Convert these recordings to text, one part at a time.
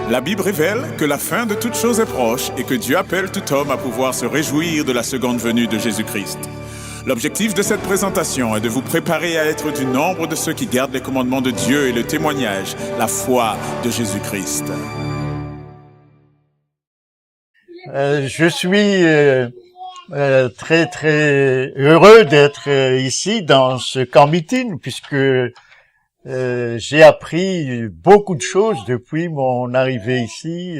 La Bible révèle que la fin de toute chose est proche et que Dieu appelle tout homme à pouvoir se réjouir de la seconde venue de Jésus-Christ. L'objectif de cette présentation est de vous préparer à être du nombre de ceux qui gardent les commandements de Dieu et le témoignage, la foi de Jésus-Christ. Je suis très heureux d'être ici dans ce camp meeting puisque j'ai appris beaucoup de choses depuis mon arrivée ici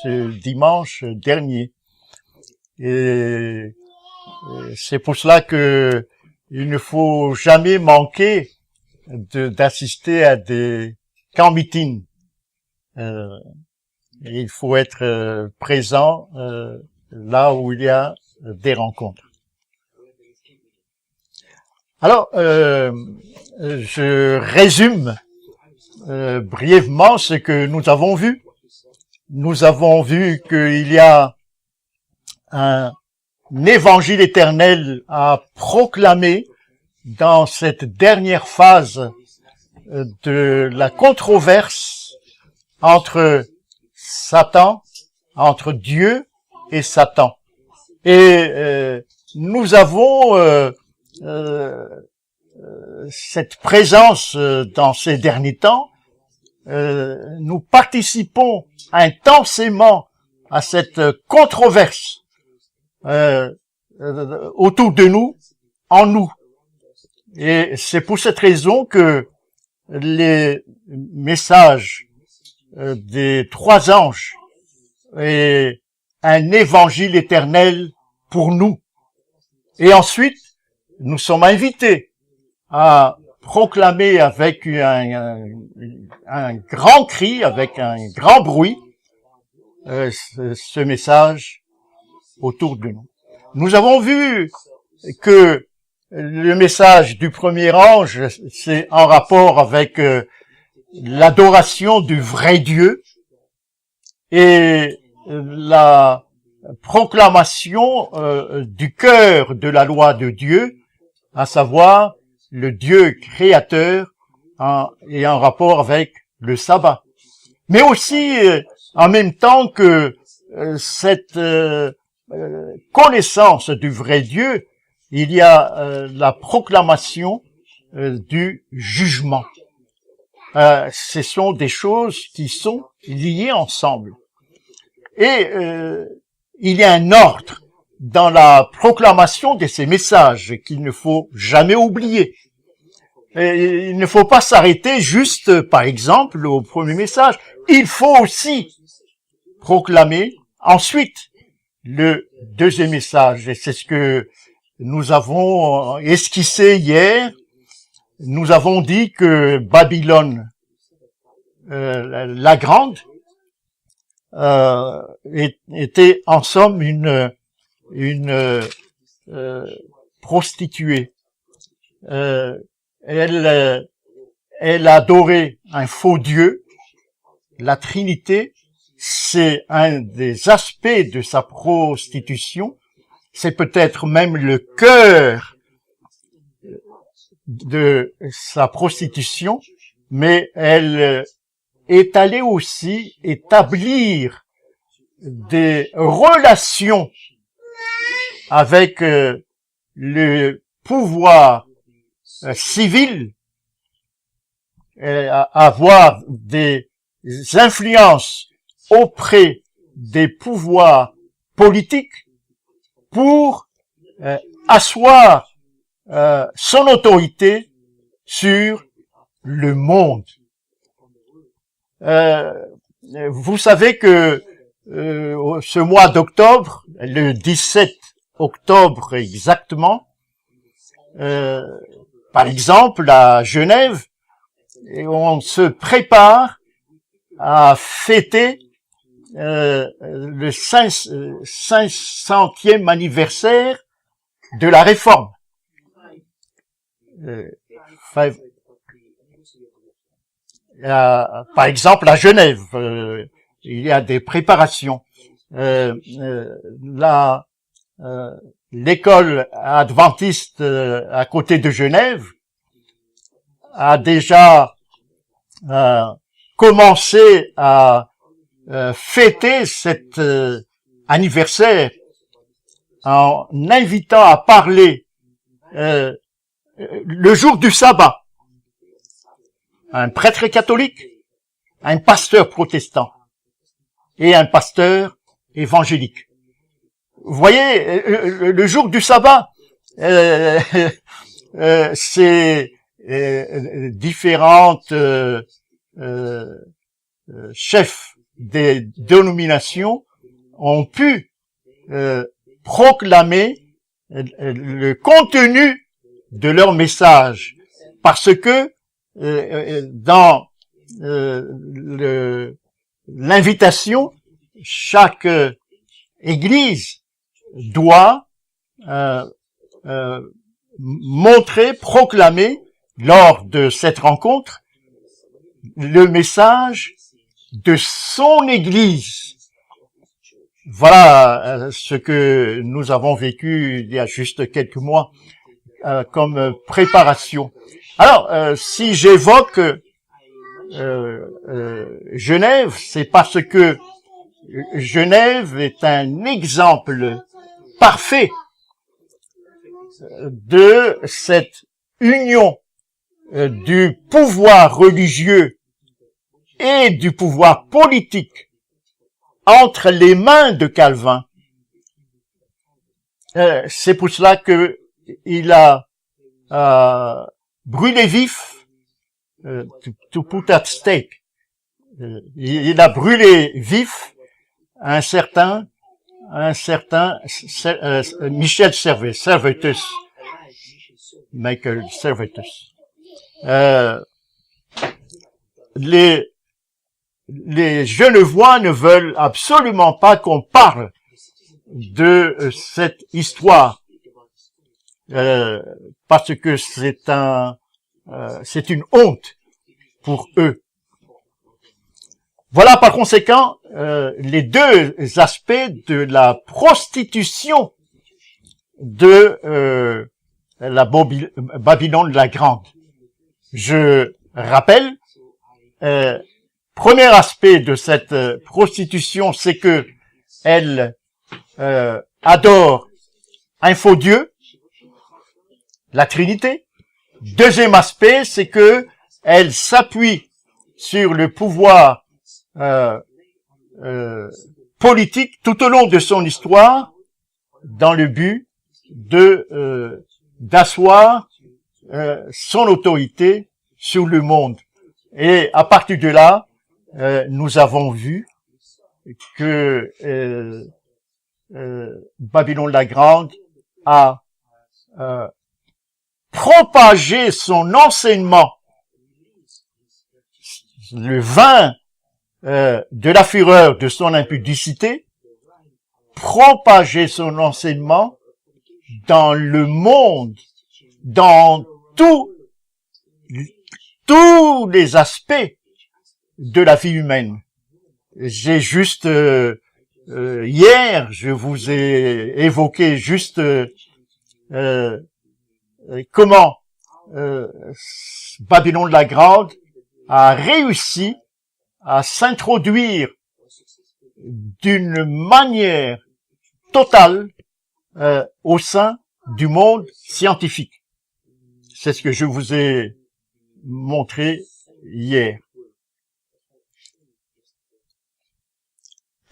ce dimanche dernier. Et c'est pour cela que il ne faut jamais manquer d'assister à des camp meetings. Il faut être présent là où il y a des rencontres. Alors, je résume brièvement ce que nous avons vu. Nous avons vu qu'il y a un évangile éternel à proclamer dans cette dernière phase de la controverse entre Satan, entre Dieu et Satan. Et nous avons cette présence dans ces derniers temps. Nous participons intensément à cette controverse autour de nous, en nous. Et c'est pour cette raison que les messages des trois anges et un évangile éternel pour nous. Et ensuite, nous sommes invités à proclamer avec un grand cri, avec un grand bruit, ce message autour de nous. Nous avons vu que le message du premier ange, c'est en rapport avec l'adoration du vrai Dieu et la proclamation du cœur de la loi de Dieu, à savoir le Dieu créateur et en rapport avec le sabbat. Mais aussi, en même temps que cette connaissance du vrai Dieu, il y a la proclamation du jugement. Ce sont des choses qui sont liées ensemble. Et il y a un ordre dans la proclamation de ces messages qu'il ne faut jamais oublier. Et il ne faut pas s'arrêter juste, par exemple, au premier message. Il faut aussi proclamer ensuite le deuxième message. Et c'est ce que nous avons esquissé hier. Nous avons dit que Babylone, la grande, était en somme une prostituée. Elle adorait un faux Dieu. La Trinité, c'est un des aspects de sa prostitution. C'est peut-être même le cœur de sa prostitution, mais elle est allée aussi établir des relations avec le pouvoir civil, avoir des influences auprès des pouvoirs politiques pour asseoir son autorité sur le monde. Vous savez que ce mois d'octobre, le 17 octobre exactement, par exemple à Genève, on se prépare à fêter le 500e anniversaire de la Réforme. Par exemple à Genève, il y a des préparations. L'école adventiste à côté de Genève a déjà commencé à fêté cet anniversaire en invitant à parler le jour du sabbat un prêtre catholique, un pasteur protestant et un pasteur évangélique. Vous voyez, le jour du sabbat, ces différentes chefs des dénominations ont pu proclamer le contenu de leur message, parce que dans l'invitation, chaque église doit montrer, proclamer lors de cette rencontre le message de son église. Voilà ce que nous avons vécu il y a juste quelques mois comme préparation. Alors, si j'évoque Genève, c'est parce que Genève est un exemple parfait de cette union du pouvoir religieux et du pouvoir politique entre les mains de Calvin. C'est pour cela que il a brûlé vif, to put at stake. Il a brûlé vif un certain Michel Servetus, Michael Servetus. Les Genevois ne veulent absolument pas qu'on parle de cette histoire, parce que c'est une honte pour eux. Voilà par conséquent les deux aspects de la prostitution de la Babylone la Grande. Je rappelle, premier aspect de cette prostitution, c'est que elle adore un faux Dieu, la Trinité. Deuxième aspect, c'est que elle s'appuie sur le pouvoir politique tout au long de son histoire, dans le but de d'asseoir son autorité sur le monde. Et à partir de là, nous avons vu que Babylone la Grande a propagé son enseignement, le vin de la fureur de son impudicité, propager son enseignement dans le monde, dans tous les aspects de la vie humaine. J'ai juste hier, je vous ai évoqué juste comment Babylone la Grande a réussi à s'introduire d'une manière totale au sein du monde scientifique. C'est ce que je vous ai montré hier.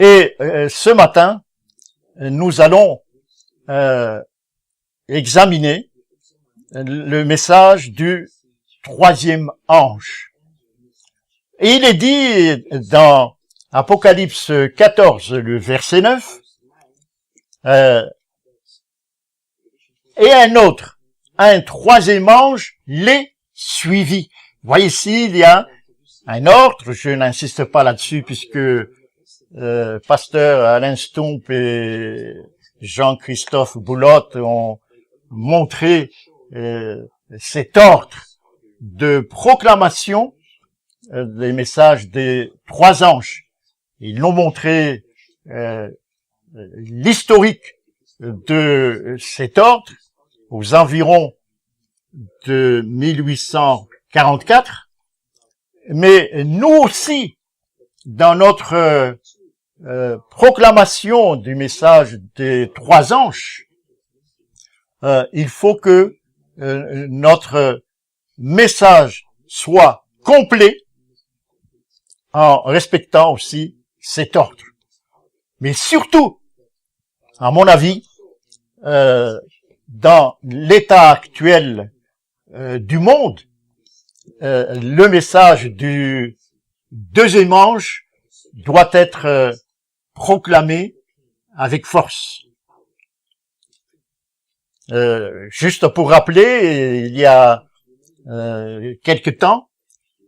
Et ce matin, nous allons examiner le message du troisième ange. Et il est dit dans Apocalypse 14, le verset 9, et un troisième ange les suivit. Vous voyez ici, il y a un ordre, je n'insiste pas là-dessus puisque pasteur Alain Stump et Jean-Christophe Boulotte ont montré cet ordre de proclamation des messages des trois anges. Ils l'ont montré l'historique de cet ordre aux environs de 1844. Mais nous aussi, dans notre proclamation du message des trois anges, il faut que notre message soit complet en respectant aussi cet ordre. Mais surtout, à mon avis, dans l'état actuel du monde, le message du deuxième ange doit être proclamé avec force. Juste pour rappeler, il y a quelque temps,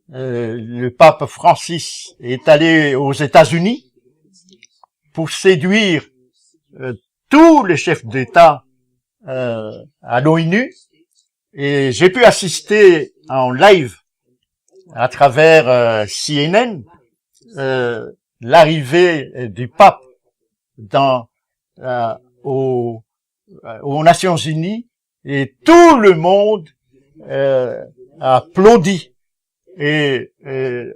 le pape Francis est allé aux États-Unis pour séduire tous les chefs d'État à l'ONU, et j'ai pu assister en live à travers CNN l'arrivée du pape aux Nations Unies, et tout le monde applaudit et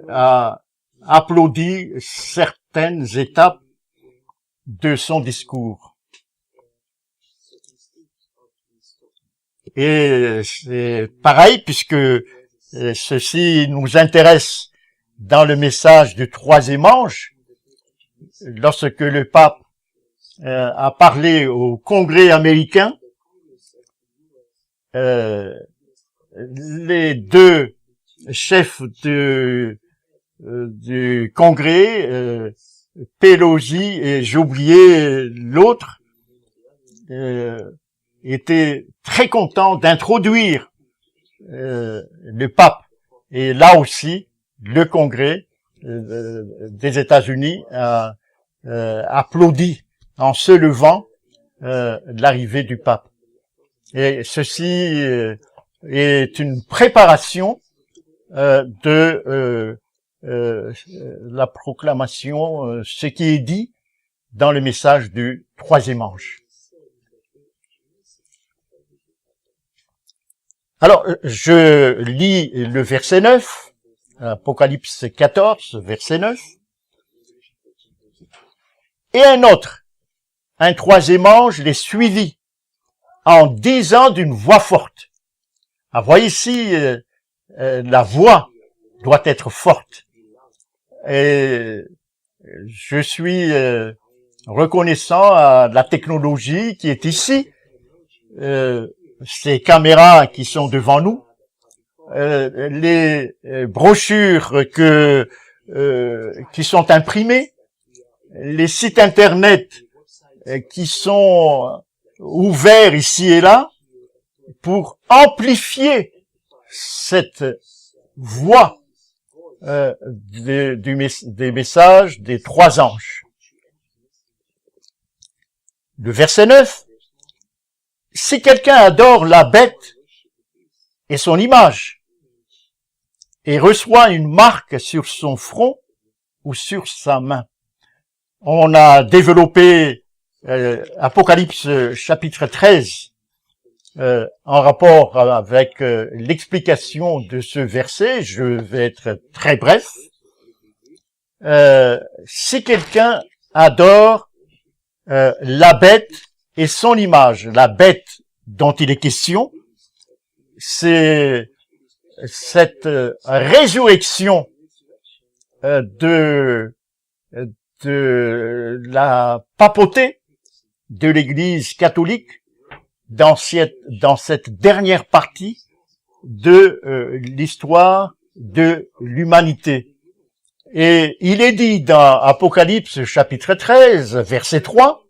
a applaudi certaines étapes de son discours. Et c'est pareil, puisque ceci nous intéresse dans le message du troisième ange, lorsque le pape a parlé au Congrès américain, les deux chefs du Congrès, Pelosi et j'ai oublié l'autre, étaient très contents d'introduire le pape. Et là aussi, le Congrès des États-Unis a applaudi en se levant l'arrivée du pape. Et ceci est une préparation de la proclamation, ce qui est dit dans le message du troisième ange. Alors, je lis le verset 9, Apocalypse 14, verset 9. Et un troisième ange les suivit en disant d'une voix forte. Ah, voyez ici, la voix doit être forte. Et je suis reconnaissant à la technologie qui est ici, ces caméras qui sont devant nous, les brochures qui sont imprimées, les sites internet qui sont ouverts ici et là pour amplifier cette voix des messages des trois anges. Le verset 9. Si quelqu'un adore la bête et son image et reçoit une marque sur son front ou sur sa main. On a développé Apocalypse chapitre 13 en rapport avec l'explication de ce verset. Je vais être très bref. Si quelqu'un adore la bête et son image, la bête dont il est question, c'est cette résurrection de la papauté de l'Église catholique dans cette dernière partie de l'histoire de l'humanité. Et il est dit dans Apocalypse chapitre 13, verset 3,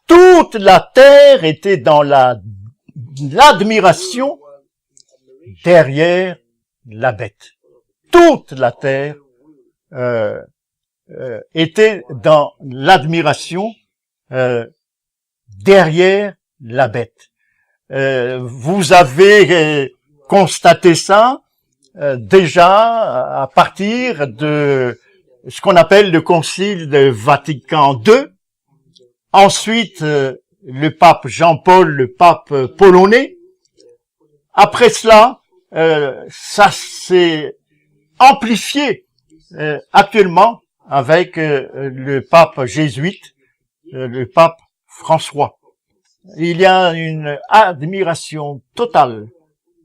toute la terre était dans l'admiration derrière la bête. Toute la terre était dans l'admiration derrière la bête. Vous avez constaté ça déjà à partir de ce qu'on appelle le Concile de Vatican II. Ensuite, le pape Jean-Paul, le pape polonais. Après cela, ça s'est amplifié actuellement avec le pape jésuite, le pape François. Il y a une admiration totale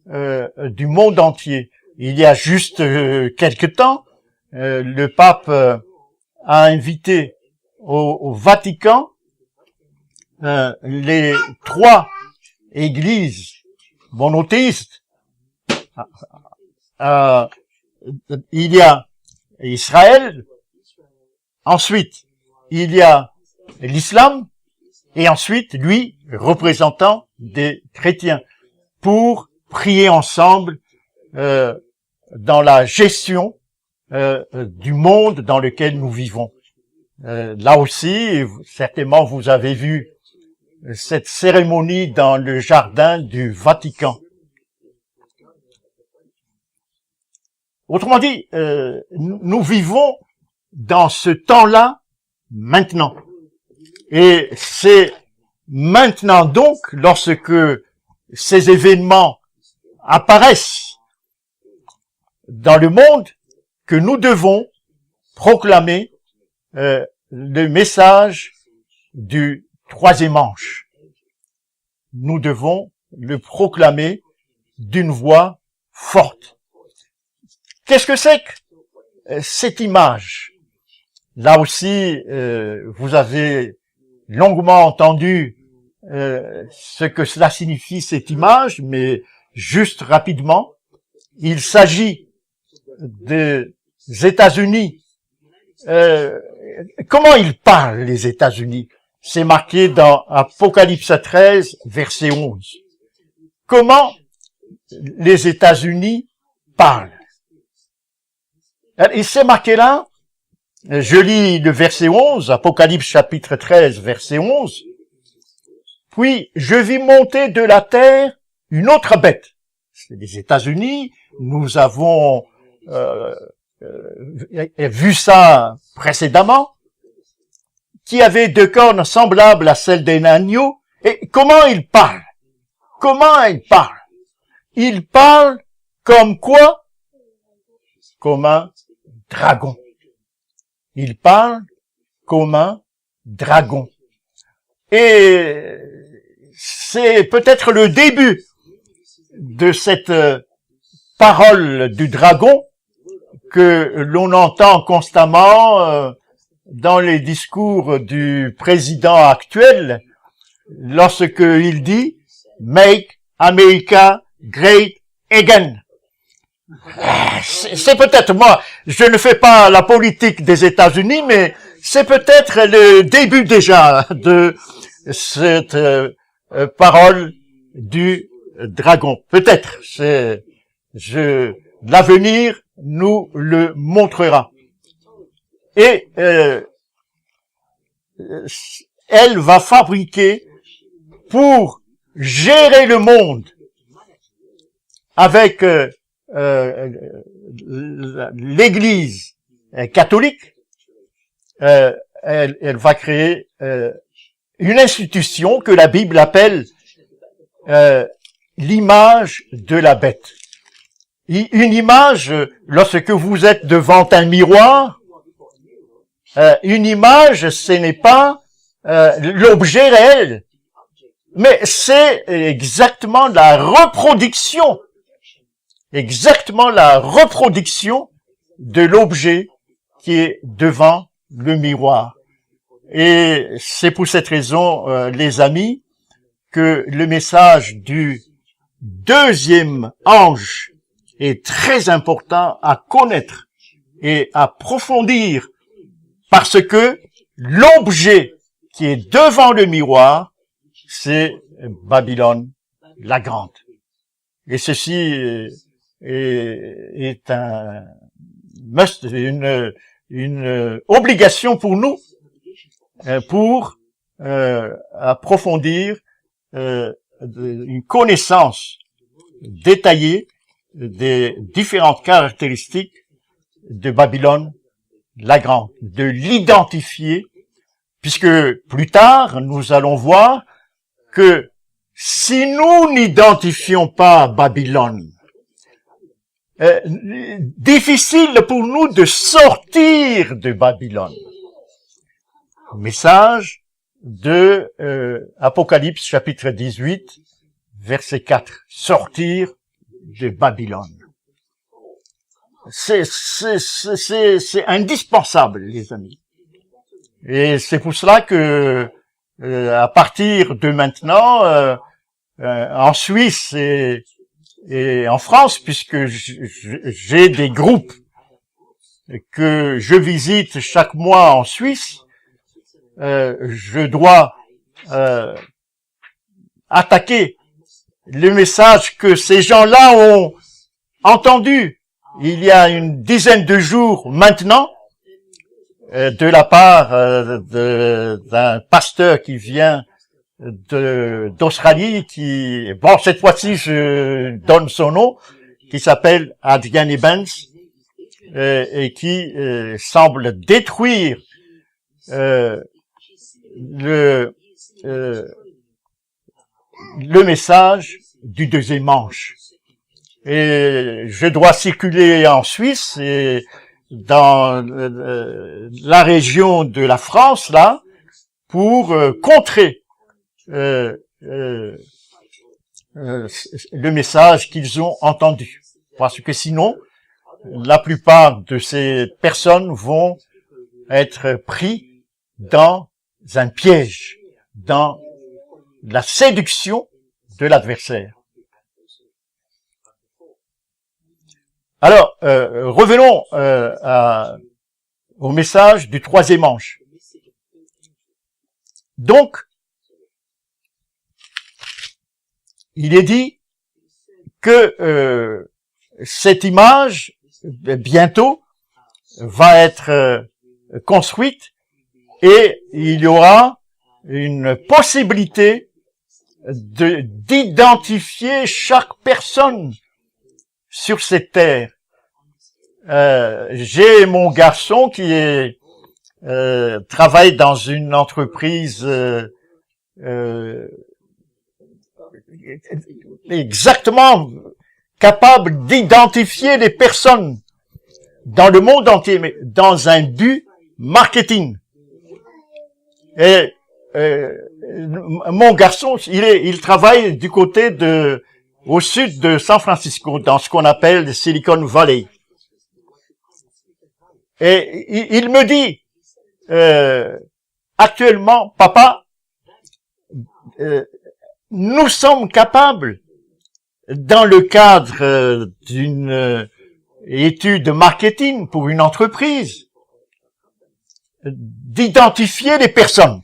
du monde entier. Il y a juste quelque temps, le pape a invité au Vatican les 3 églises monothéistes. Il y a Israël, ensuite il y a l'islam, et ensuite lui, représentant des chrétiens, pour prier ensemble dans la gestion du monde dans lequel nous vivons. Là aussi, certainement vous avez vu cette cérémonie dans le jardin du Vatican. Autrement dit, nous vivons dans ce temps-là maintenant. Et c'est maintenant donc, lorsque ces événements apparaissent dans le monde, que nous devons proclamer le message du 3e ange. Nous devons le proclamer d'une voix forte. Qu'est-ce que c'est que cette image? Là aussi, vous avez longuement entendu ce que cela signifie, cette image, mais juste rapidement, il s'agit des États-Unis. Comment ils parlent, les États-Unis? C'est marqué dans Apocalypse 13, verset 11. Comment les États-Unis parlent? Et c'est marqué là, je lis le verset 11, Apocalypse chapitre 13, verset 11. Puis je vis monter de la terre une autre bête. C'est les États-Unis, nous avons vu ça précédemment, qui avait 2 cornes semblables à celles d'un agneau. Et comment il parle? Comment il parle? Il parle comme quoi? Comme un dragon. Il parle comme un dragon. Et c'est peut-être le début de cette parole du dragon que l'on entend constamment dans les discours du président actuel, lorsque il dit « Make America Great Again ». C'est peut-être moi, je ne fais pas la politique des États-Unis, mais c'est peut-être le début déjà de cette parole du dragon. Peut-être, l'avenir nous le montrera. Et elle va fabriquer pour gérer le monde avec l'Église catholique. Elle va créer une institution que la Bible appelle l'image de la bête. Une image, lorsque vous êtes devant un miroir, une image, ce n'est pas l'objet réel, mais c'est exactement la reproduction de l'objet qui est devant le miroir. Et c'est pour cette raison, les amis, que le message du 2e ange est très important à connaître et à approfondir, parce que l'objet qui est devant le miroir, c'est Babylone la Grande. Et ceci est un must, une obligation pour nous, pour approfondir une connaissance détaillée des différentes caractéristiques de Babylone la Grande, de l'identifier, puisque plus tard, nous allons voir que si nous n'identifions pas Babylone, difficile pour nous de sortir de Babylone. Message de Apocalypse chapitre 18, verset 4. Sortir de Babylone. C'est indispensable, les amis. Et c'est pour cela que à partir de maintenant, en Suisse et en France, puisque j'ai des groupes que je visite chaque mois en Suisse, je dois attaquer le message que ces gens-là ont entendu il y a une dizaine de jours maintenant, de la part d'un pasteur qui vient d'Australie, cette fois-ci je donne son nom, qui s'appelle Adrian Evans, et qui semble détruire le message du deuxième manche. Et je dois circuler en Suisse et dans la région de la France, là, pour contrer le message qu'ils ont entendu. Parce que sinon, la plupart de ces personnes vont être pris dans un piège, dans la séduction de l'adversaire. Alors, revenons au message du troisième ange. Donc, il est dit que cette image, bientôt, va être construite et il y aura une possibilité d'identifier chaque personne sur cette terre. J'ai mon garçon qui travaille dans une entreprise exactement capable d'identifier les personnes dans le monde entier, mais dans un but marketing. Et mon garçon, il travaille du côté au sud de San Francisco, dans ce qu'on appelle le Silicon Valley. Et il me dit, actuellement, papa, nous sommes capables, dans le cadre d'une étude marketing pour une entreprise, d'identifier les personnes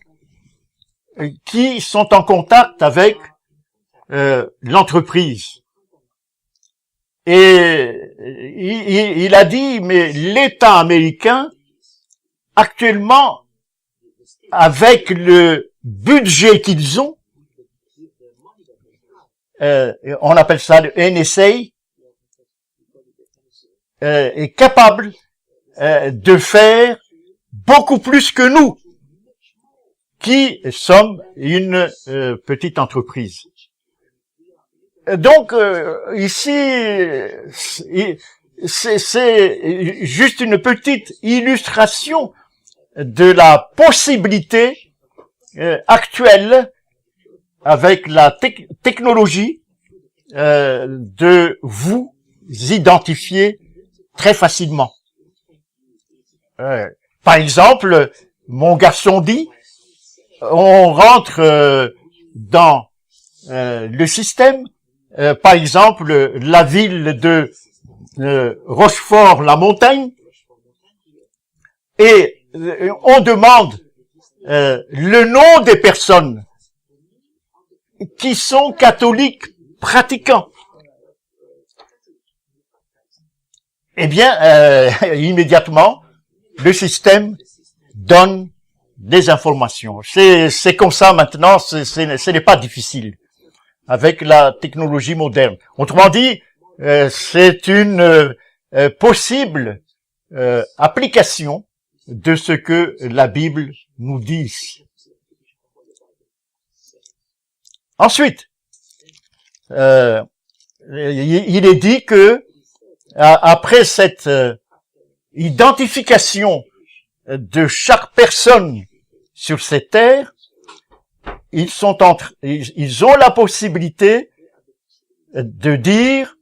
qui sont en contact avec l'entreprise. Et il a dit, mais l'État américain, actuellement, avec le budget qu'ils ont, on appelle ça le NSA, est capable de faire beaucoup plus que nous, qui sommes une petite entreprise. Donc, ici, c'est juste une petite illustration de la possibilité actuelle avec la technologie de vous identifier très facilement. Par exemple, mon garçon dit, on rentre dans le système, par exemple, la ville de Rochefort-la-Montagne, et on demande le nom des personnes qui sont catholiques pratiquants. Eh bien, immédiatement, le système donne des informations. C'est comme ça maintenant, ce n'est pas difficile avec la technologie moderne. Autrement dit, c'est une possible application de ce que la Bible nous dit. Ensuite, il est dit que après cette identification de chaque personne sur cette terre, ils ont la possibilité de dire,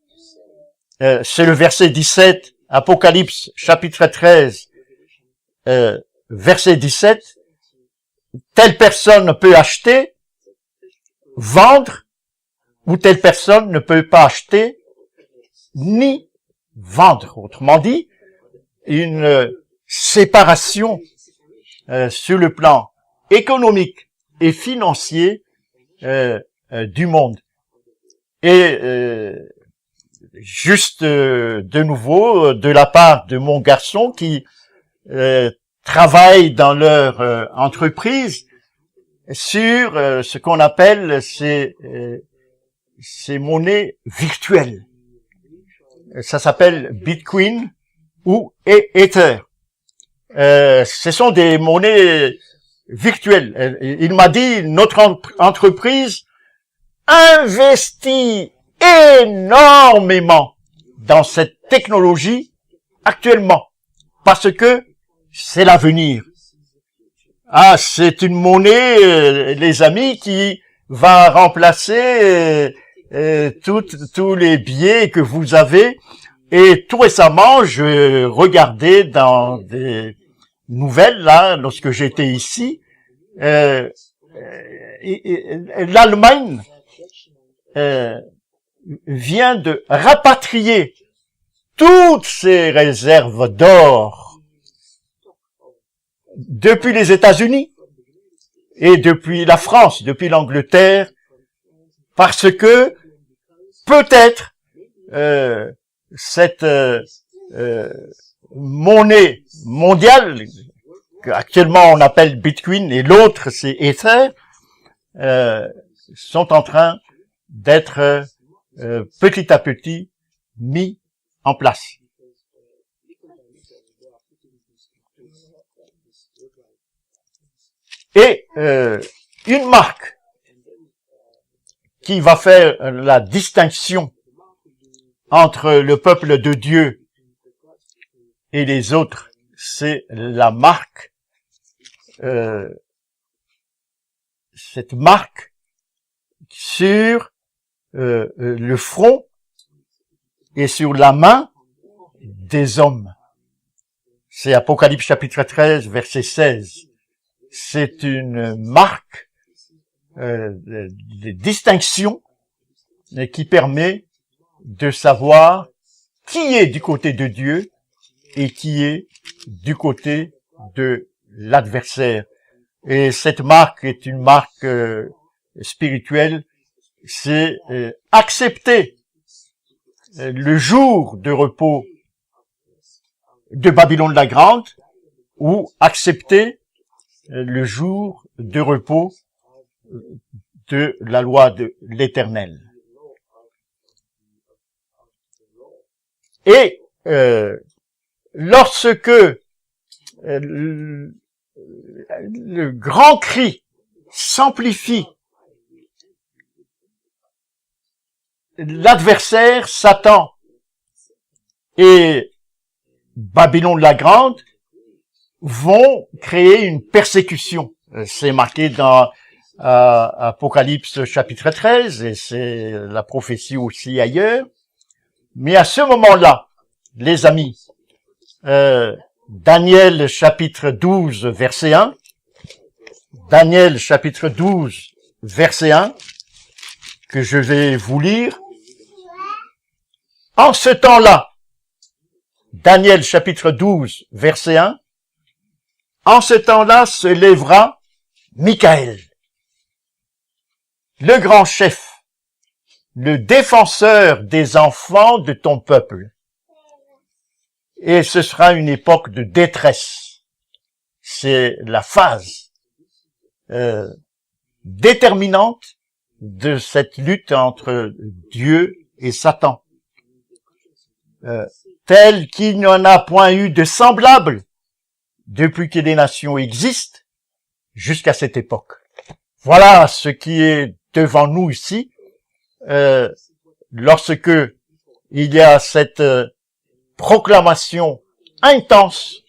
c'est le verset 17, Apocalypse chapitre 13, verset 17, telle personne peut acheter, vendre, ou telle personne ne peut pas acheter, ni vendre. Autrement dit, une séparation sur le plan économique et financier du monde. Et juste de nouveau, de la part de mon garçon qui travaille dans leur entreprise sur ce qu'on appelle ces monnaies virtuelles. Ça s'appelle Bitcoin ou Ether. Ce sont des monnaies virtuelles. Il m'a dit, notre entreprise investit énormément dans cette technologie actuellement, parce que c'est l'avenir. Ah, c'est une monnaie, les amis, qui va remplacer tous les billets que vous avez. Et tout récemment, je regardais dans des nouvelles, là, lorsque j'étais ici, l'Allemagne vient de rapatrier toutes ses réserves d'or depuis les États-Unis et depuis la France, depuis l'Angleterre, parce que peut-être cette monnaie mondiale, qu'actuellement on appelle Bitcoin et l'autre c'est Ether, sont en train d'être petit à petit mis en place. Et une marque qui va faire la distinction entre le peuple de Dieu et les autres, c'est la marque, cette marque sur le front et sur la main des hommes. C'est Apocalypse chapitre 13, verset 16. C'est une marque de distinction qui permet de savoir qui est du côté de Dieu et qui est du côté de l'adversaire. Et cette marque est une marque spirituelle, c'est accepter le jour de repos de Babylone la Grande ou accepter le jour de repos de la loi de l'Éternel. Et lorsque le grand cri s'amplifie, l'adversaire, Satan et Babylone la Grande vont créer une persécution. C'est marqué dans Apocalypse chapitre 13 et c'est la prophétie aussi ailleurs. Mais à ce moment-là, les amis, Daniel chapitre 12 verset 1, Daniel chapitre 12 verset 1, que je vais vous lire. En ce temps-là, Daniel chapitre 12 verset 1, en ce temps-là se lèvera Michaël, le grand chef, le défenseur des enfants de ton peuple. Et ce sera une époque de détresse. C'est la phase déterminante de cette lutte entre Dieu et Satan. Tel qu'il n'y en a point eu de semblable depuis que les nations existent jusqu'à cette époque. Voilà ce qui est devant nous ici. Lorsque il y a cette proclamation intense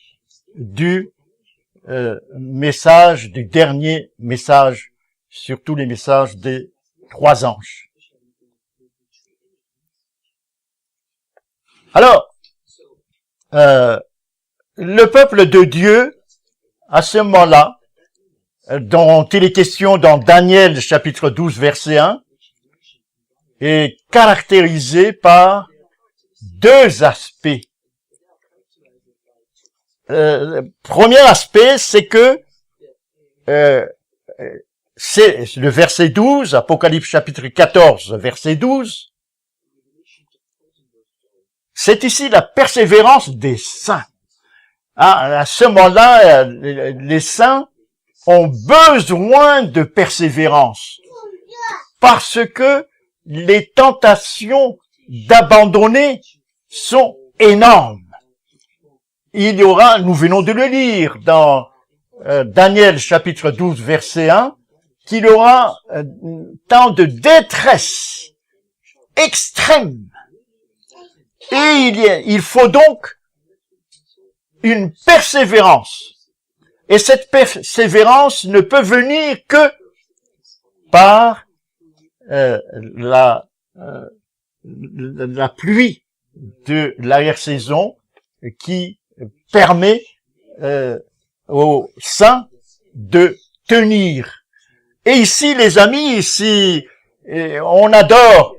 du message, du dernier message, sur tous les messages des 3 anges. Alors, le peuple de Dieu, à ce moment-là, dont il est question dans Daniel chapitre 12 verset 1, est caractérisé par 2 aspects. Premier aspect, c'est que c'est le verset 12, Apocalypse chapitre 14, verset 12, c'est ici la persévérance des saints. À ce moment-là, les saints ont besoin de persévérance parce que les tentations d'abandonner sont énormes. Il y aura, nous venons de le lire dans Daniel chapitre 12 verset 1, qu'il y aura tant de détresse extrême. Et il faut donc une persévérance. Et cette persévérance ne peut venir que par la pluie de l'arrière-saison qui permet aux saints de tenir. Et ici, les amis, ici, on adore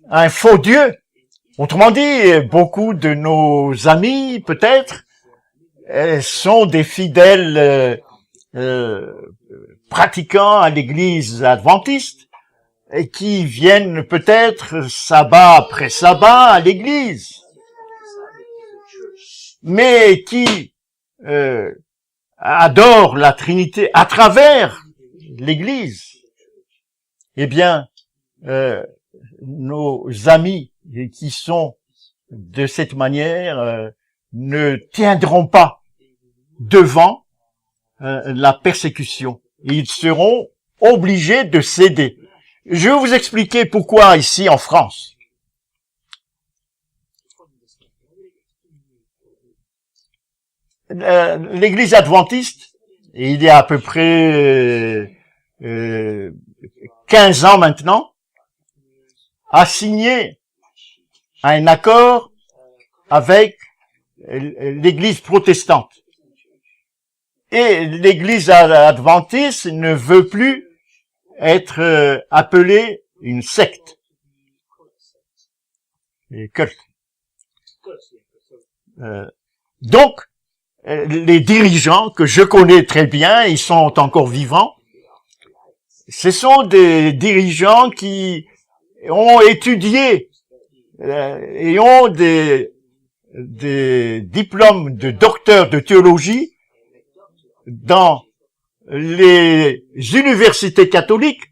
un faux Dieu. Autrement dit, beaucoup de nos amis, peut-être, sont des fidèles pratiquants à l'église adventiste et qui viennent peut-être sabbat après sabbat à l'église, mais qui adorent la Trinité à travers l'église. Eh bien, nos amis qui sont de cette manière ne tiendront pas devant la persécution. Ils seront obligés de céder. Je vais vous expliquer pourquoi ici en France. L'église adventiste, il y a à peu près 15 ans maintenant, a signé un accord avec l'église protestante. Et l'église adventiste ne veut plus être appelée une secte. Les cultes. Donc, les dirigeants que je connais très bien, ils sont encore vivants, ce sont des dirigeants qui ont étudié et ont des diplômes de docteur de théologie dans les universités catholiques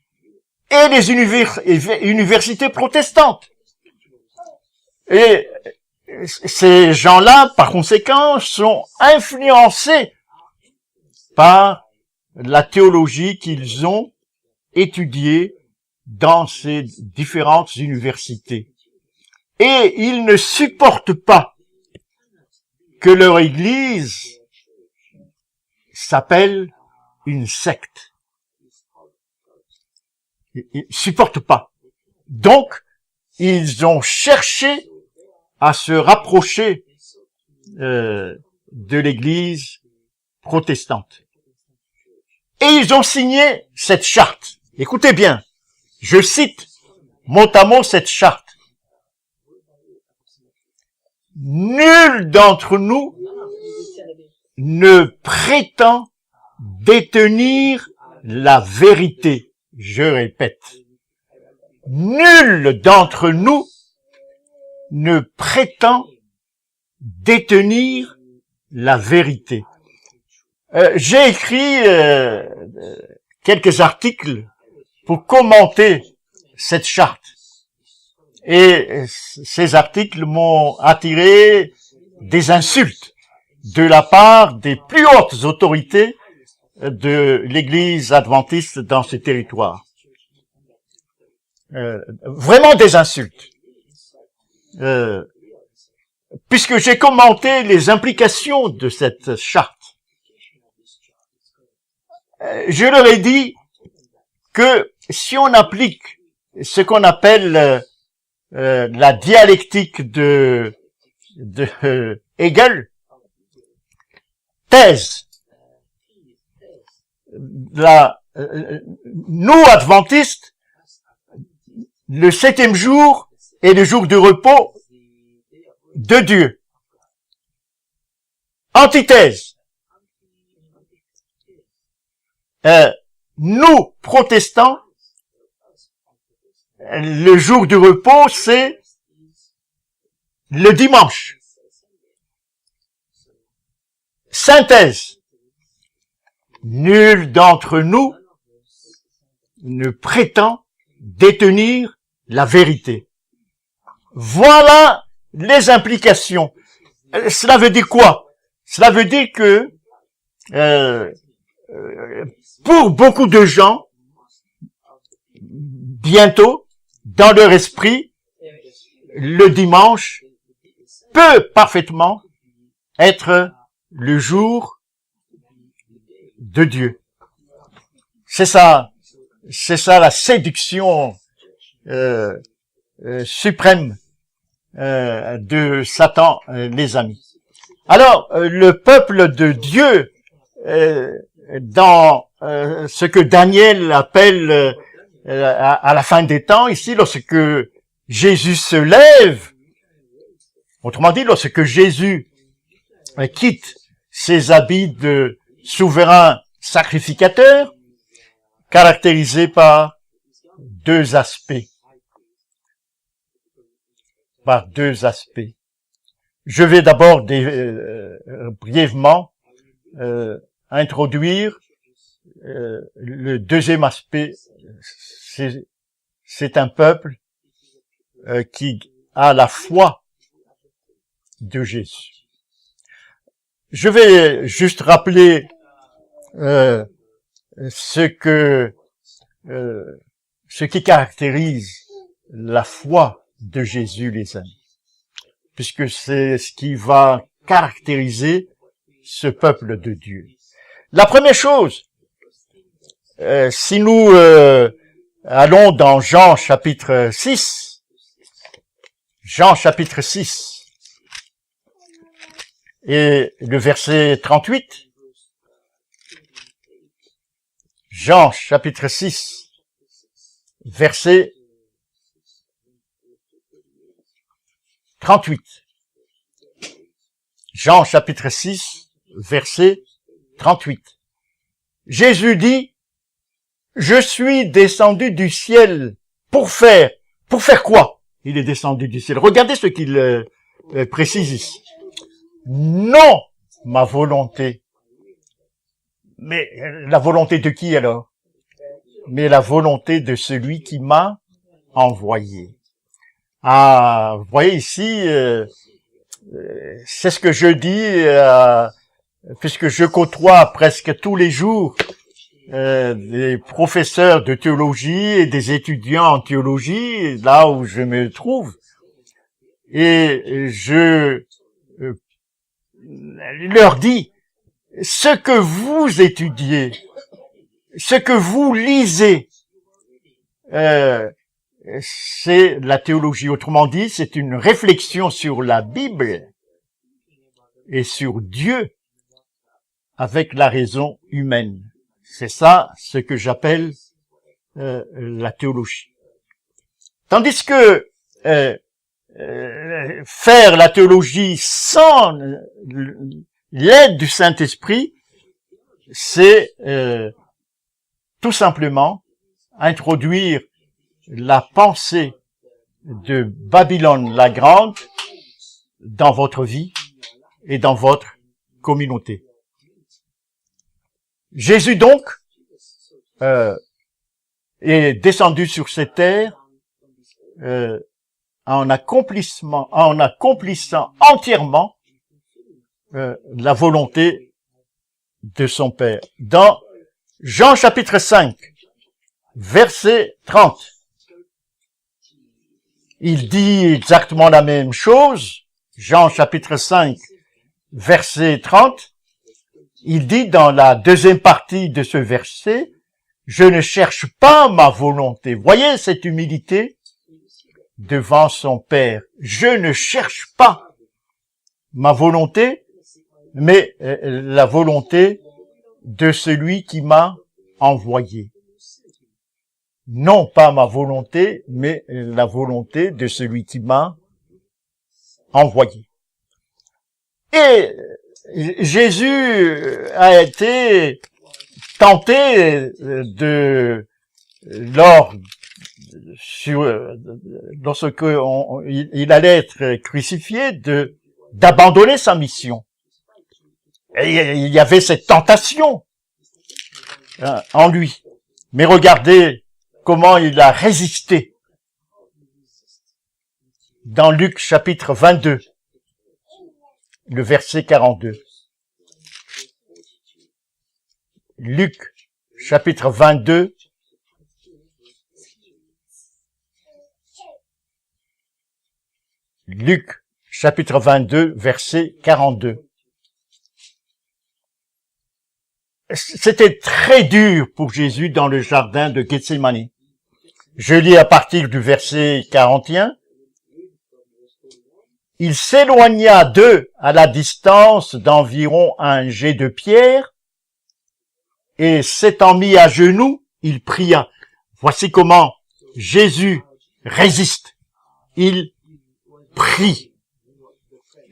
et les universités protestantes. Et ces gens-là, par conséquent, sont influencés par la théologie qu'ils ont étudiée dans ces différentes universités. Et ils ne supportent pas que leur église s'appelle une secte. Ils supportent pas. Donc, ils ont cherché à se rapprocher de l'église protestante. Et ils ont signé cette charte. Écoutez bien, je cite mot à mot cette charte. Nul d'entre nous ne prétend détenir la vérité. Je répète, nul d'entre nous ne prétend détenir la vérité. J'ai écrit quelques articles pour commenter cette charte. Et ces articles m'ont attiré des insultes de la part des plus hautes autorités de l'Église adventiste dans ce territoire. Vraiment des insultes. puisque j'ai commenté les implications de cette charte, je leur ai dit que si on applique ce qu'on appelle la dialectique de Hegel, thèse, nous adventistes, le 7e jour est le jour de repos de Dieu. Antithèse. Nous, protestants, le jour du repos, c'est le dimanche. Synthèse. Nul d'entre nous ne prétend détenir la vérité. Voilà les implications. Cela veut dire quoi? Cela veut dire que pour beaucoup de gens, bientôt, dans leur esprit, le dimanche peut parfaitement être le jour de Dieu. C'est ça la séduction suprême de Satan, les amis. Alors, le peuple de Dieu, dans ce que Daniel appelle à la fin des temps, ici, lorsque Jésus se lève, autrement dit, lorsque Jésus quitte ses habits de souverain sacrificateur, caractérisé par deux aspects. Je vais d'abord brièvement introduire le deuxième aspect. C'est un peuple qui a la foi de Jésus. Je vais juste rappeler ce qui caractérise la foi de Jésus, les amis, puisque c'est ce qui va caractériser ce peuple de Dieu. La première chose, si nous allons dans Jean chapitre 6, et le verset 38, Jean chapitre 6, verset 38. Jean chapitre 6, verset 38. Jésus dit, « Je suis descendu du ciel pour faire quoi? » Il est descendu du ciel. Regardez ce qu'il précise ici. Non, ma volonté. Mais la volonté de qui alors? Mais la volonté de celui qui m'a envoyé. Ah, vous voyez ici, c'est ce que je dis, puisque je côtoie presque tous les jours des professeurs de théologie et des étudiants en théologie, là où je me trouve, et je leur dis, ce que vous étudiez, ce que vous lisez, c'est la théologie. Autrement dit, c'est une réflexion sur la Bible et sur Dieu avec la raison humaine. C'est ça ce que j'appelle la théologie. Tandis que faire la théologie sans l'aide du Saint-Esprit, c'est tout simplement introduire la pensée de Babylone la Grande dans votre vie et dans votre communauté. Jésus donc est descendu sur cette terre en accomplissant entièrement la volonté de son Père. Dans Jean chapitre 5, verset 30, il dit exactement la même chose. Jean chapitre 5, verset 30, il dit dans la deuxième partie de ce verset, « Je ne cherche pas ma volonté. » Voyez cette humilité devant son Père. Je ne cherche pas ma volonté, mais la volonté de celui qui m'a envoyé. Non pas ma volonté, mais la volonté de celui qui m'a envoyé. Et Jésus a été tenté lorsque il allait être crucifié, d'abandonner sa mission. Et il y avait cette tentation en lui. Mais regardez comment il a résisté. Dans Luc chapitre 22, le verset 42. Luc chapitre 22, Luc chapitre 22, verset 42. C'était très dur pour Jésus dans le jardin de Gethsémani. Je lis à partir du verset 41. Il s'éloigna d'eux à la distance d'environ un jet de pierre, et s'étant mis à genoux, il pria. Voici comment Jésus résiste. Il prie.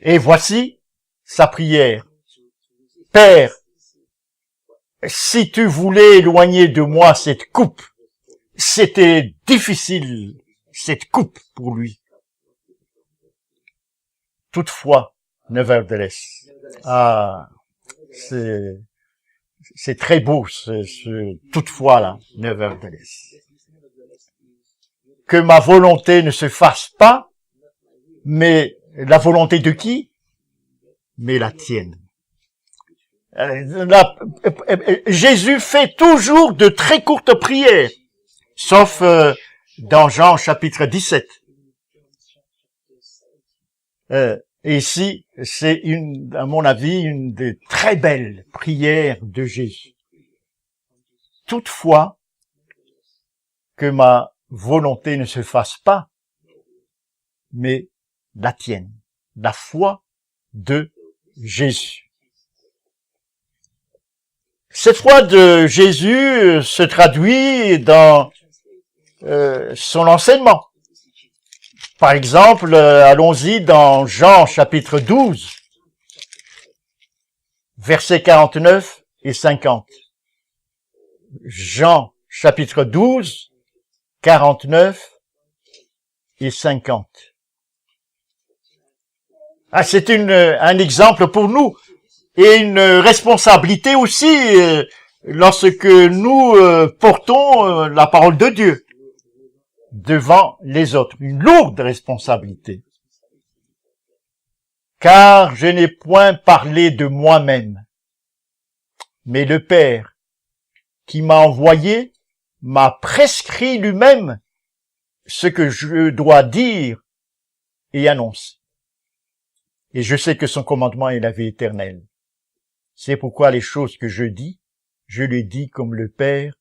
Et voici sa prière. Père, si tu voulais éloigner de moi cette coupe, c'était difficile, cette coupe pour lui. Toutefois, nevertheless. Ah, c'est très beau, ce toutefois là, nevertheless. Que ma volonté ne se fasse pas, mais la volonté de qui? Mais la tienne. Jésus fait toujours de très courtes prières, sauf dans Jean chapitre 17. Et ici, c'est à mon avis, une des très belles prières de Jésus. Toutefois, que ma volonté ne se fasse pas, mais la tienne, la foi de Jésus. Cette foi de Jésus se traduit dans son enseignement. Par exemple, allons-y dans Jean chapitre 12, versets 49 et 50. Jean chapitre 12, 49 et 50. Ah, c'est un exemple pour nous et une responsabilité aussi lorsque nous portons la parole de Dieu devant les autres. Une lourde responsabilité. Car je n'ai point parlé de moi-même, mais le Père qui m'a envoyé m'a prescrit lui-même ce que je dois dire et annoncer. Et je sais que son commandement est la vie éternelle. C'est pourquoi les choses que je dis, je les dis comme le Père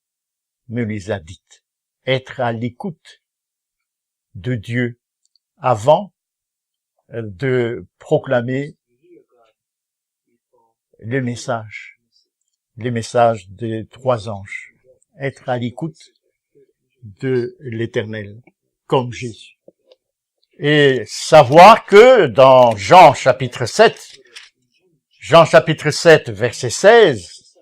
me les a dites. Être à l'écoute de Dieu avant de proclamer le message des trois anges. Être à l'écoute de l'Éternel, comme Jésus. Et savoir que dans Jean chapitre 7, verset 16,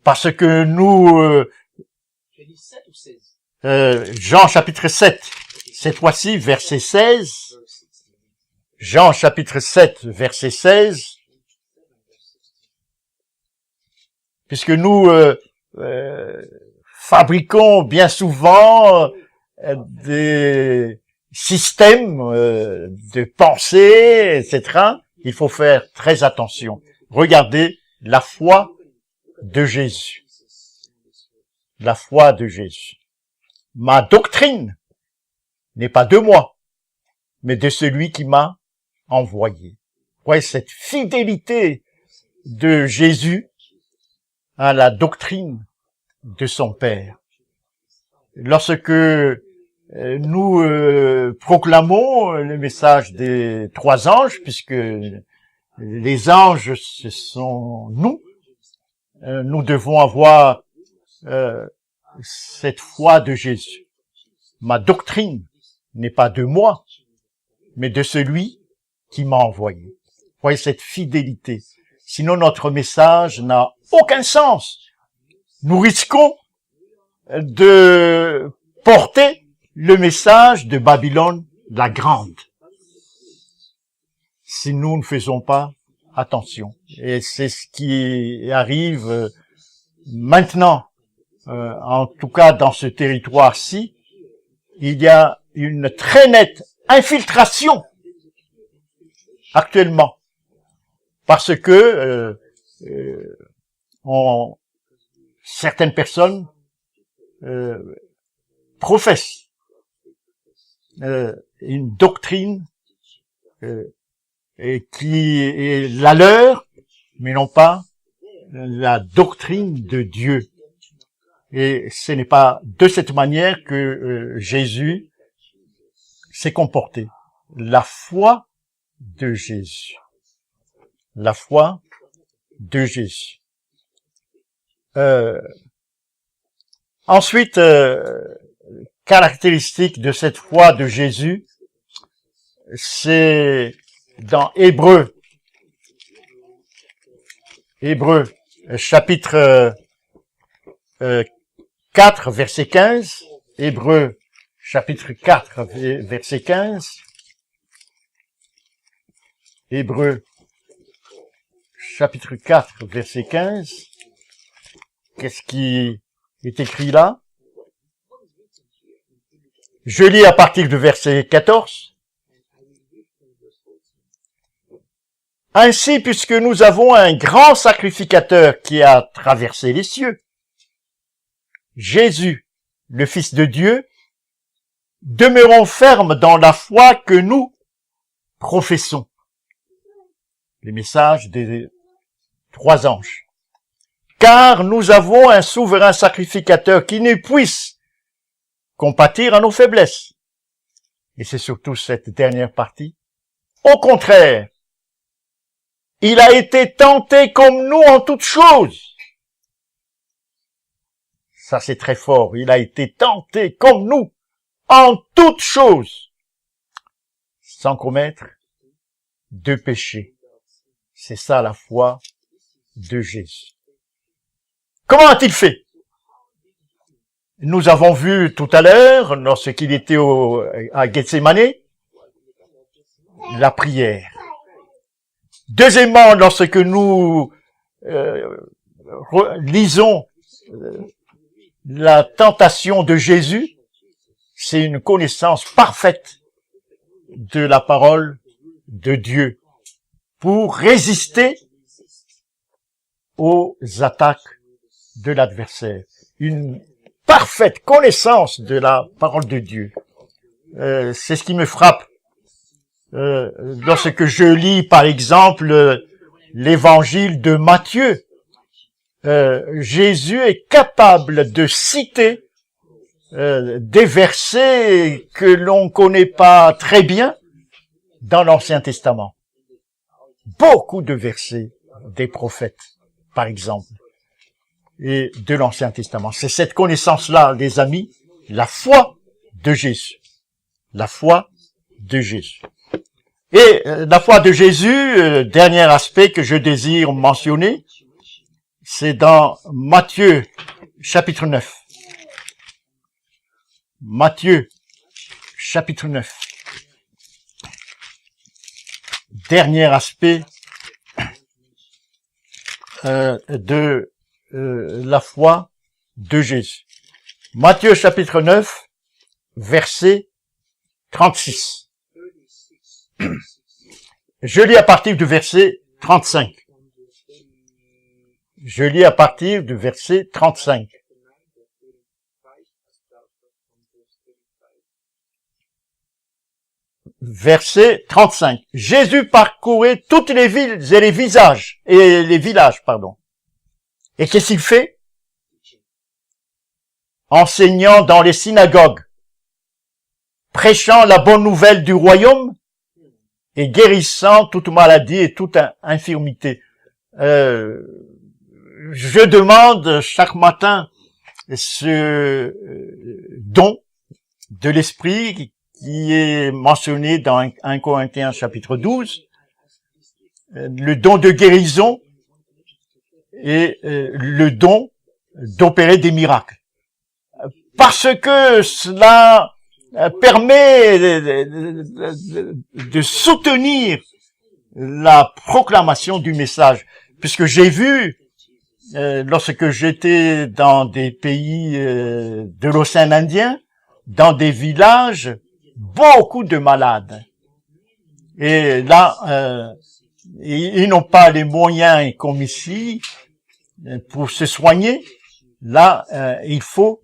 parce que nous, Jean chapitre 7, cette fois-ci, verset 16, Jean chapitre 7, verset 16, puisque nous fabriquons bien souvent des systèmes de pensée, etc., il faut faire très attention. Regardez la foi de Jésus. La foi de Jésus. Ma doctrine n'est pas de moi, mais de celui qui m'a envoyé. Voyez cette fidélité de Jésus à la doctrine de son Père. Lorsque nous proclamons le message des 3 anges, puisque les anges, ce sont nous, nous devons avoir cette foi de Jésus. Ma doctrine n'est pas de moi, mais de celui qui m'a envoyé. Voyez cette fidélité. Sinon, notre message n'a aucun sens. Nous risquons de porter le message de Babylone la Grande si nous ne faisons pas attention. Et c'est ce qui arrive maintenant, en tout cas dans ce territoire-ci. Il y a une très nette infiltration actuellement parce que certaines personnes professent une doctrine qui est la leur, mais non pas la doctrine de Dieu. Et ce n'est pas de cette manière que Jésus s'est comporté. La foi de Jésus. La foi de Jésus. Ensuite, caractéristique de cette foi de Jésus, c'est dans Hébreux chapitre 4, verset 15, Hébreux chapitre 4, verset 15, Hébreux chapitre 4, verset 15, qu'est-ce qui est écrit là? Je lis à partir du verset 14. Ainsi, puisque nous avons un grand sacrificateur qui a traversé les cieux, Jésus, le Fils de Dieu, demeurons fermes dans la foi que nous professons. Les messages des 3 anges. Car nous avons un souverain sacrificateur qui ne puisse compatir à nos faiblesses. Et c'est surtout cette dernière partie. Au contraire, il a été tenté comme nous en toutes choses. Ça, c'est très fort. Il a été tenté comme nous en toutes choses, sans commettre de péché. C'est ça la foi de Jésus. Comment a-t-il fait? Nous avons vu tout à l'heure, lorsqu'il était à Gethsémane, la prière. Deuxièmement, lorsque nous lisons la tentation de Jésus, c'est une connaissance parfaite de la parole de Dieu pour résister aux attaques de l'adversaire. Une parfaite connaissance de la parole de Dieu. C'est ce qui me frappe lorsque je lis, par exemple, l'évangile de Matthieu. Jésus est capable de citer des versets que l'on connaît pas très bien dans l'Ancien Testament. Beaucoup de versets des prophètes, par exemple, et de l'Ancien Testament. C'est cette connaissance-là, les amis, la foi de Jésus. La foi de Jésus. Et la foi de Jésus, dernier aspect que je désire mentionner, c'est dans Matthieu, chapitre 9. Matthieu, chapitre 9. Dernier aspect de la foi de Jésus. Matthieu, chapitre 9, verset 36. Je lis à partir du verset 35. Je lis à partir du verset 35. verset 35. Jésus parcourait toutes les villes et les villages, Et qu'est-ce qu'il fait? Enseignant dans les synagogues, prêchant la bonne nouvelle du royaume et guérissant toute maladie et toute infirmité. Je demande chaque matin ce don de l'esprit qui est mentionné dans 1 Corinthiens chapitre 12, le don de guérison et le don d'opérer des miracles. Parce que cela permet de soutenir la proclamation du message. Puisque j'ai vu, lorsque j'étais dans des pays de l'océan Indien, dans des villages, beaucoup de malades. Et là, ils n'ont pas les moyens comme ici pour se soigner. Là, il faut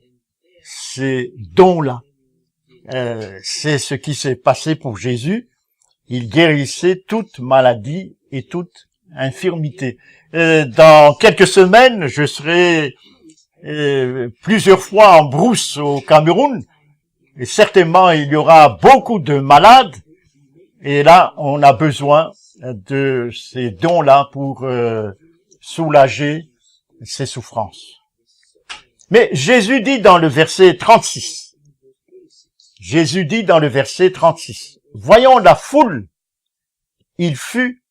ces dons-là. C'est ce qui s'est passé pour Jésus. Il guérissait toute maladie et toute infirmité. Dans quelques semaines, je serai plusieurs fois en brousse au Cameroun. Et certainement, il y aura beaucoup de malades. Et là, on a besoin de ces dons-là pour soulager ces souffrances. Mais Jésus dit dans le verset 36, voyant la foule, il fut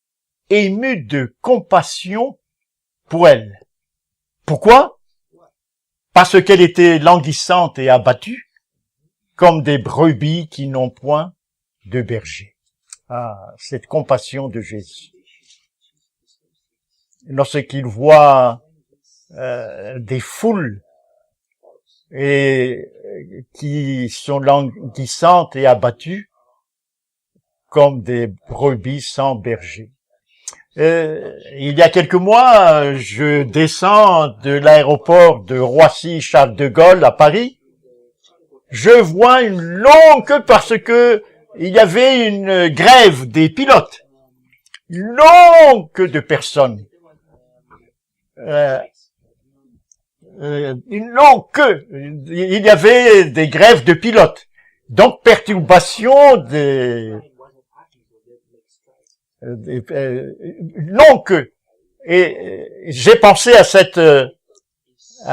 ému de compassion pour elle. Pourquoi? Parce qu'elle était languissante et abattue, comme des brebis qui n'ont point de berger. Ah, cette compassion de Jésus. Lorsqu'il voit des foules et qui sont languissantes et abattues, comme des brebis sans berger. Il y a quelques mois, je descends de l'aéroport de Roissy-Charles de Gaulle à Paris. Je vois une longue queue parce que il y avait une grève des pilotes. Une longue queue de personnes. Une longue queue. Il y avait des grèves de pilotes. Donc, perturbation une longue queue. Et j'ai pensé à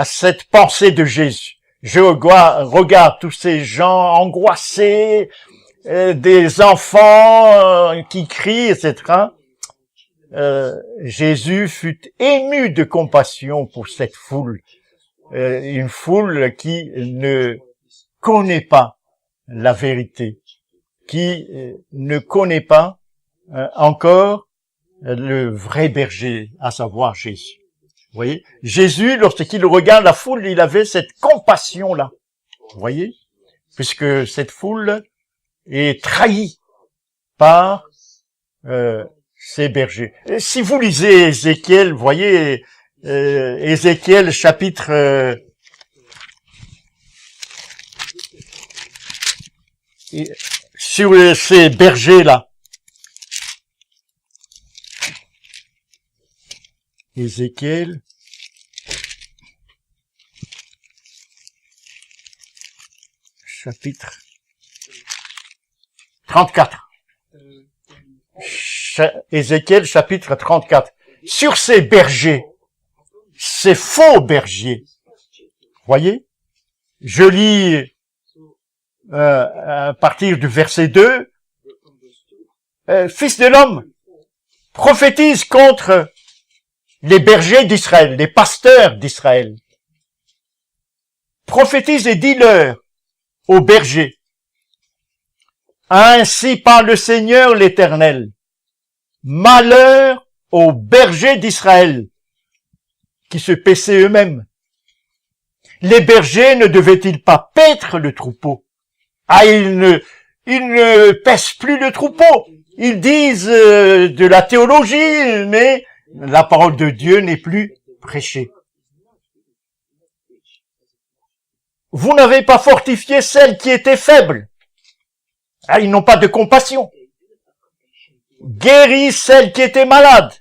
cette pensée de Jésus. Je regarde tous ces gens angoissés, des enfants qui crient, etc. Jésus fut ému de compassion pour cette foule. Une foule qui ne connaît pas la vérité, qui ne connaît pas encore le vrai berger, à savoir Jésus. Vous voyez, Jésus, lorsqu'il regarde la foule, il avait cette compassion-là. Vous voyez, puisque cette foule est trahie par ses bergers. Et si vous lisez Ézéchiel, vous voyez, Ézéchiel chapitre sur ces bergers-là. Ézéchiel chapitre 34. Ézéchiel chapitre 34. Sur ces bergers, ces faux bergers. Voyez? Je lis à partir du verset 2. Fils de l'homme, prophétise contre les bergers d'Israël, les pasteurs d'Israël. Prophétise et dis-leur aux bergers. Ainsi parle le Seigneur l'Éternel. Malheur aux bergers d'Israël qui se paissaient eux-mêmes. Les bergers ne devaient-ils pas paître le troupeau? Ah, ils ne pèsent plus le troupeau. Ils disent de la théologie, mais la parole de Dieu n'est plus prêchée. Vous n'avez pas fortifié celles qui étaient faibles. Ah, ils n'ont pas de compassion. Guéris celle qui était malade.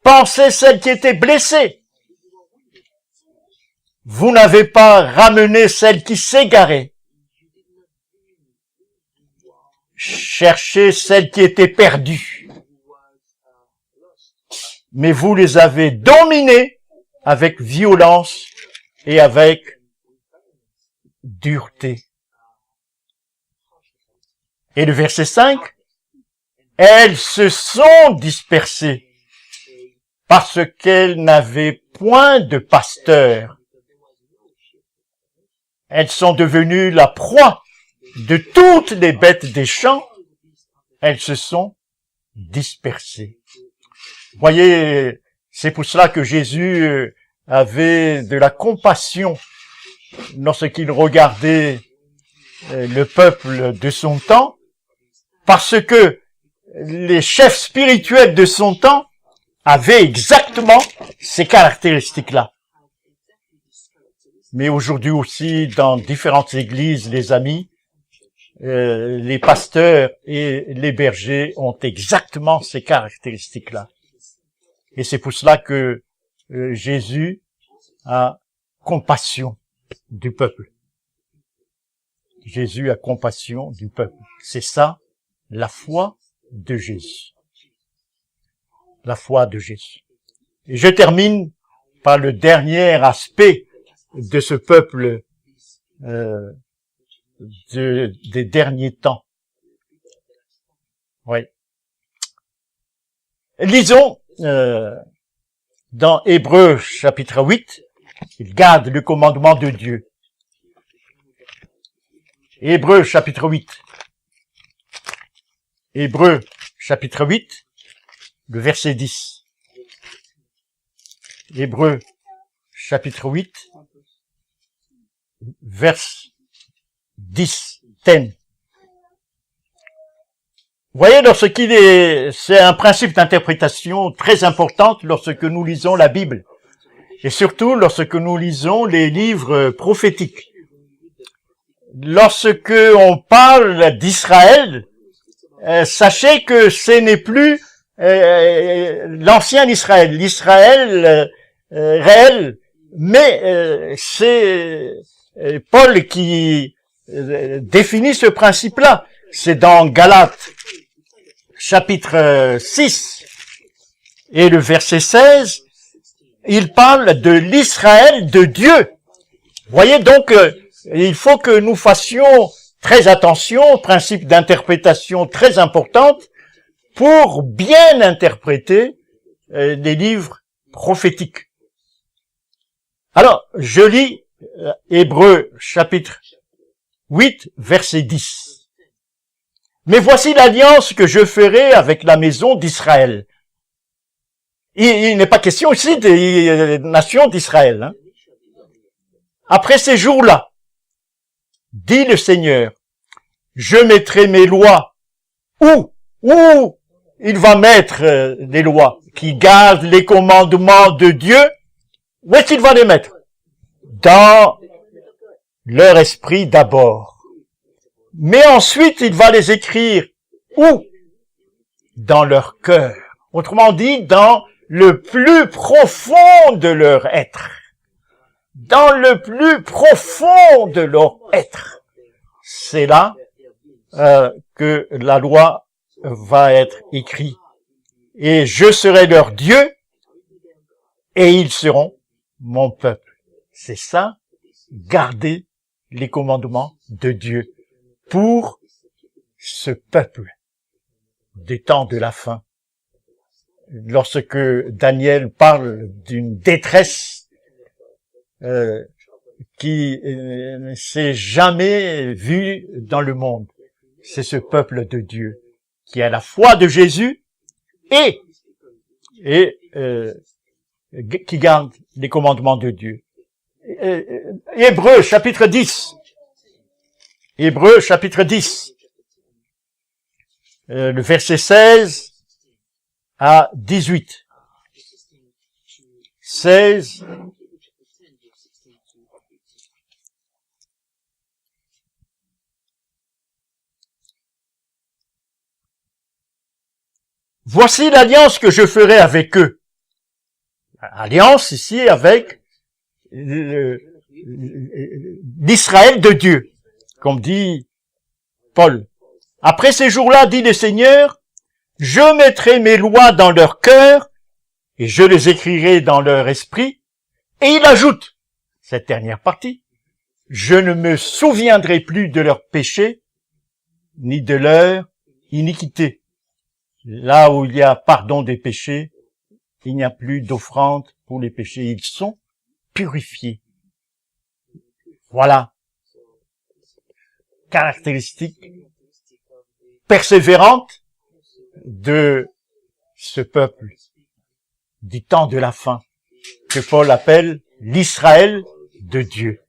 Pansez celle qui était blessée. Vous n'avez pas ramené celle qui s'égarait. Cherchez celle qui était perdue. Mais vous les avez dominés avec violence et avec dureté. Et le verset 5, elles se sont dispersées parce qu'elles n'avaient point de pasteur. Elles sont devenues la proie de toutes les bêtes des champs. Elles se sont dispersées. Voyez, c'est pour cela que Jésus avait de la compassion lorsqu'il regardait le peuple de son temps, parce que les chefs spirituels de son temps avaient exactement ces caractéristiques-là. Mais aujourd'hui aussi, dans différentes églises, les amis, les pasteurs et les bergers ont exactement ces caractéristiques-là. Et c'est pour cela que Jésus a compassion du peuple. Jésus a compassion du peuple. C'est ça, la foi de Jésus. La foi de Jésus. Et je termine par le dernier aspect de ce peuple des derniers temps. Oui. Lisons dans Hébreux chapitre 8, il garde le commandement de Dieu. Hébreux chapitre 8. Hébreux chapitre 8, le verset 10. Hébreux chapitre 8, verset 10. 10. Vous voyez, c'est un principe d'interprétation très important lorsque nous lisons la Bible. Et surtout lorsque nous lisons les livres prophétiques. Lorsque on parle d'Israël, sachez que ce n'est plus l'ancien Israël, l'Israël réel, mais c'est Paul qui définit ce principe-là. C'est dans Galates chapitre 6 et le verset 16, il parle de l'Israël de Dieu. Voyez donc, il faut que nous fassions très attention, principe d'interprétation très importante, pour bien interpréter les livres prophétiques. Alors, je lis Hébreux chapitre 8, verset 10. Mais voici l'alliance que je ferai avec la maison d'Israël. Il n'est pas question ici des nations d'Israël. Hein. Après ces jours-là, dit le Seigneur, je mettrai mes lois. Où il va mettre les lois qui gardent les commandements de Dieu? Où est-ce qu'il va les mettre? Dans leur esprit d'abord. Mais ensuite, il va les écrire où? Dans leur cœur. Autrement dit, dans le plus profond de leur être. Dans le plus profond de leur être. C'est là que la loi va être écrite. Et je serai leur Dieu et ils seront mon peuple. C'est ça, garder les commandements de Dieu pour ce peuple des temps de la fin. Lorsque Daniel parle d'une détresse qui ne s'est jamais vue dans le monde, c'est ce peuple de Dieu qui a la foi de Jésus et qui garde les commandements de Dieu. Hébreux chapitre 10. Hébreux chapitre 10. Le verset 16 à 18. 16 Voici l'alliance que je ferai avec eux. Alliance ici avec l'Israël de Dieu, comme dit Paul. Après ces jours-là, dit le Seigneur, je mettrai mes lois dans leur cœur et je les écrirai dans leur esprit. Et il ajoute, cette dernière partie, je ne me souviendrai plus de leurs péchés ni de leur iniquité. Là où il y a pardon des péchés, il n'y a plus d'offrande pour les péchés. Ils sont purifiés. Voilà. Caractéristique persévérante de ce peuple du temps de la fin, que Paul appelle l'Israël de Dieu,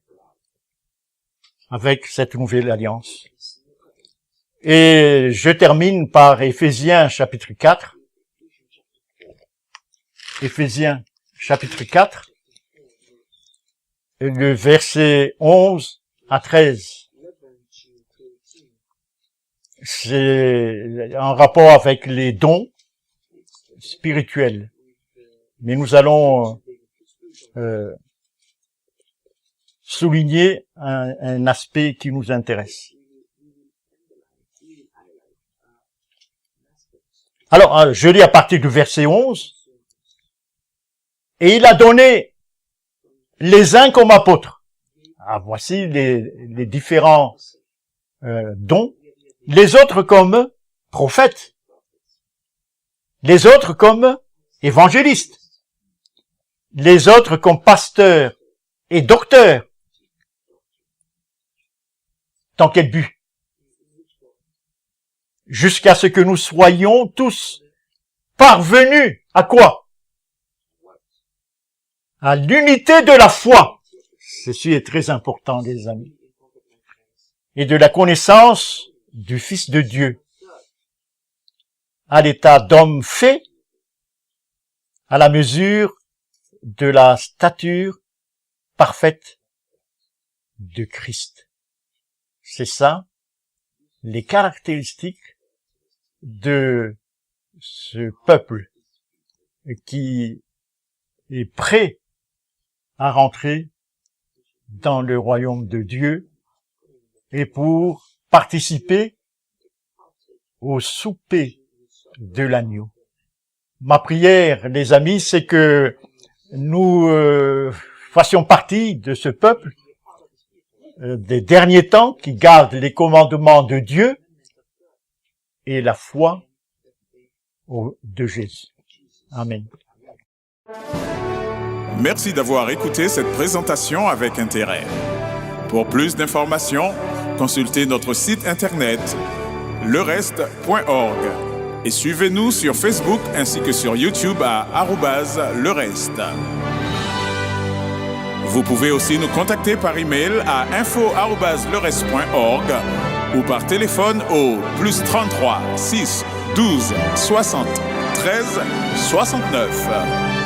avec cette nouvelle alliance. Et je termine par Éphésiens chapitre 4. Éphésiens chapitre 4, le verset 11 à 13. C'est en rapport avec les dons spirituels. Mais nous allons souligner un aspect qui nous intéresse. Alors, je lis à partir du verset 11. Et il a donné les uns comme apôtres. Ah, voici les différents dons. Les autres comme prophètes. Les autres comme évangélistes. Les autres comme pasteurs et docteurs. Dans quel but? Jusqu'à ce que nous soyons tous parvenus à quoi? À l'unité de la foi. Ceci est très important, les amis. Et de la connaissance du Fils de Dieu. À l'état d'homme fait, à la mesure de la stature parfaite de Christ. C'est ça, les caractéristiques de ce peuple qui est prêt à rentrer dans le royaume de Dieu et pour participer au souper de l'agneau. Ma prière, les amis, c'est que nous fassions partie de ce peuple des derniers temps qui garde les commandements de Dieu et la foi de Jésus. Amen. Merci d'avoir écouté cette présentation avec intérêt. Pour plus d'informations, consultez notre site internet lereste.org et suivez-nous sur Facebook ainsi que sur YouTube à @lereste. Vous pouvez aussi nous contacter par email à info@lereste.org ou par téléphone au +33 6 12 60 13 69.